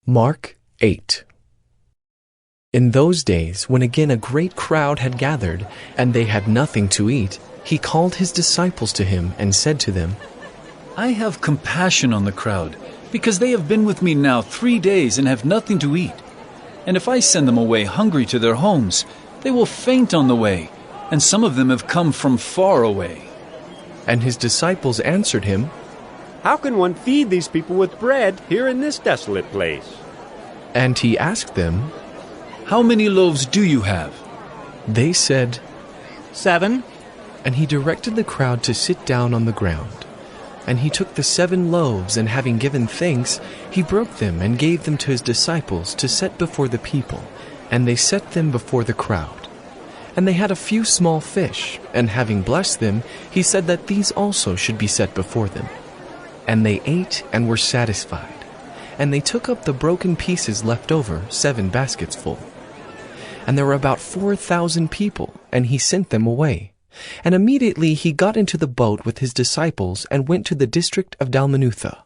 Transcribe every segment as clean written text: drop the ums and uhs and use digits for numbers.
Mark 8. In those days, when again a great crowd had gathered, and they had nothing to eat, he called his disciples to him and said to them, I have compassion on the crowd, because they have been with me now 3 days and have nothing to eat. And if I send them away hungry to their homes, they will faint on the way, and some of them have come from far away. And his disciples answered him, How can one feed these people with bread here in this desolate place? And he asked them, How many loaves do you have? They said, 7. And he directed the crowd to sit down on the ground. And he took the 7 loaves, and having given thanks, he broke them and gave them to his disciples to set before the people, and they set them before the crowd. And they had a few small fish, and having blessed them, he said that these also should be set before them. And they ate and were satisfied. And they took up the broken pieces left over, 7 baskets full. And there were about 4,000 people, and he sent them away. And immediately he got into the boat with his disciples and went to the district of Dalmanutha.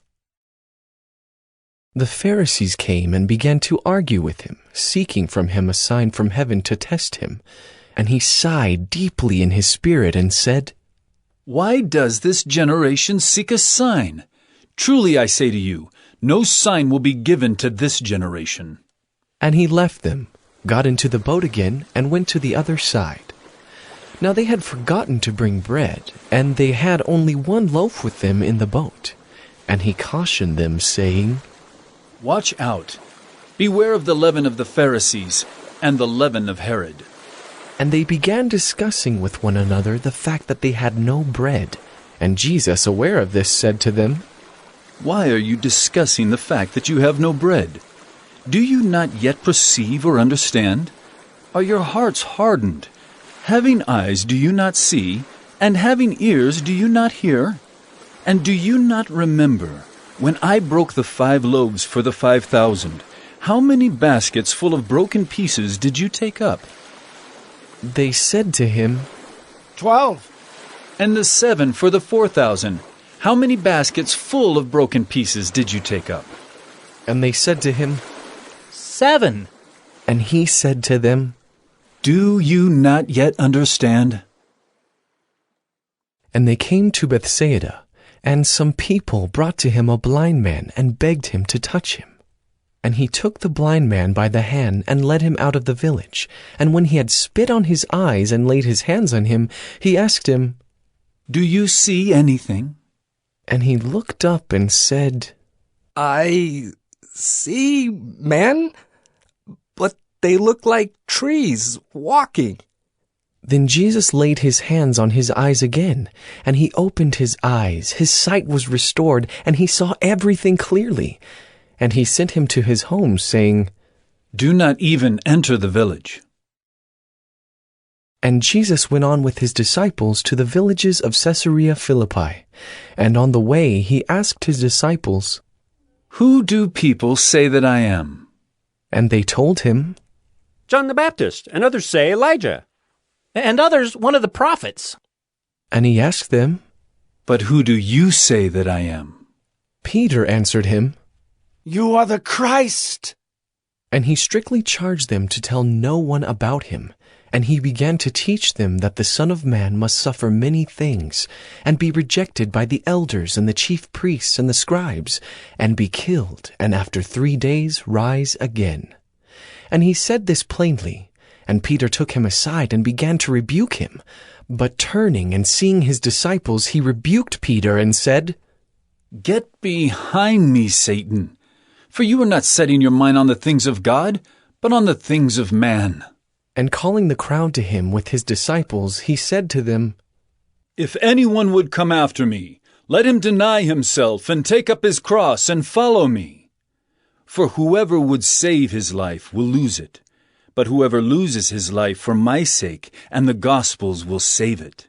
The Pharisees came and began to argue with him, seeking from him a sign from heaven to test him. And he sighed deeply in his spirit and said, Why does this generation seek a sign? Truly I say to you, no sign will be given to this generation. And he left them, got into the boat again, and went to the other side. Now they had forgotten to bring bread, and they had only 1 loaf with them in the boat. And he cautioned them, saying, Watch out. Beware of the leaven of the Pharisees and the leaven of Herod. And they began discussing with one another the fact that they had no bread. And Jesus, aware of this, said to them, Why are you discussing the fact that you have no bread? Do you not yet perceive or understand? Are your hearts hardened? Having eyes, do you not see? And having ears, do you not hear? And do you not remember, when I broke the 5 loaves for the 5,000, how many baskets full of broken pieces did you take up? They said to him, 12. And the 7 for the 4,000, how many baskets full of broken pieces did you take up? And they said to him, 7. And he said to them, Do you not yet understand? And they came to Bethsaida, and some people brought to him a blind man and begged him to touch him. And he took the blind man by the hand and led him out of the village. And when he had spit on his eyes and laid his hands on him, he asked him, Do you see anything? And he looked up and said, I see men, but they look like trees walking. Then Jesus laid his hands on his eyes again, and he opened his eyes. His sight was restored, and he saw everything clearly. And he sent him to his home, saying, Do not even enter the village. And Jesus went on with his disciples to the villages of Caesarea Philippi. And on the way he asked his disciples, Who do people say that I am? And they told him, John the Baptist, and others say Elijah. And others, one of the prophets. And he asked them, But who do you say that I am? Peter answered him, You are the Christ. And he strictly charged them to tell no one about him. And he began to teach them that the Son of Man must suffer many things, and be rejected by the elders and the chief priests and the scribes, and be killed, and after 3 days rise again. And he said this plainly. And Peter took him aside and began to rebuke him. But turning and seeing his disciples, he rebuked Peter and said, Get behind me, Satan, for you are not setting your mind on the things of God, but on the things of man. And calling the crowd to him with his disciples, he said to them, If anyone would come after me, let him deny himself and take up his cross and follow me. For whoever would save his life will lose it. But whoever loses his life for my sake and the gospel's will save it.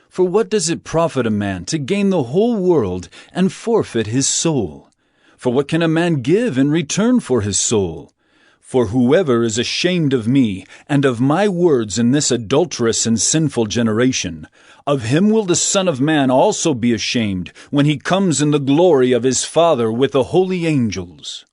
For what does it profit a man to gain the whole world and forfeit his soul? For what can a man give in return for his soul? For whoever is ashamed of me and of my words in this adulterous and sinful generation, of him will the Son of Man also be ashamed when he comes in the glory of his Father with the holy angels.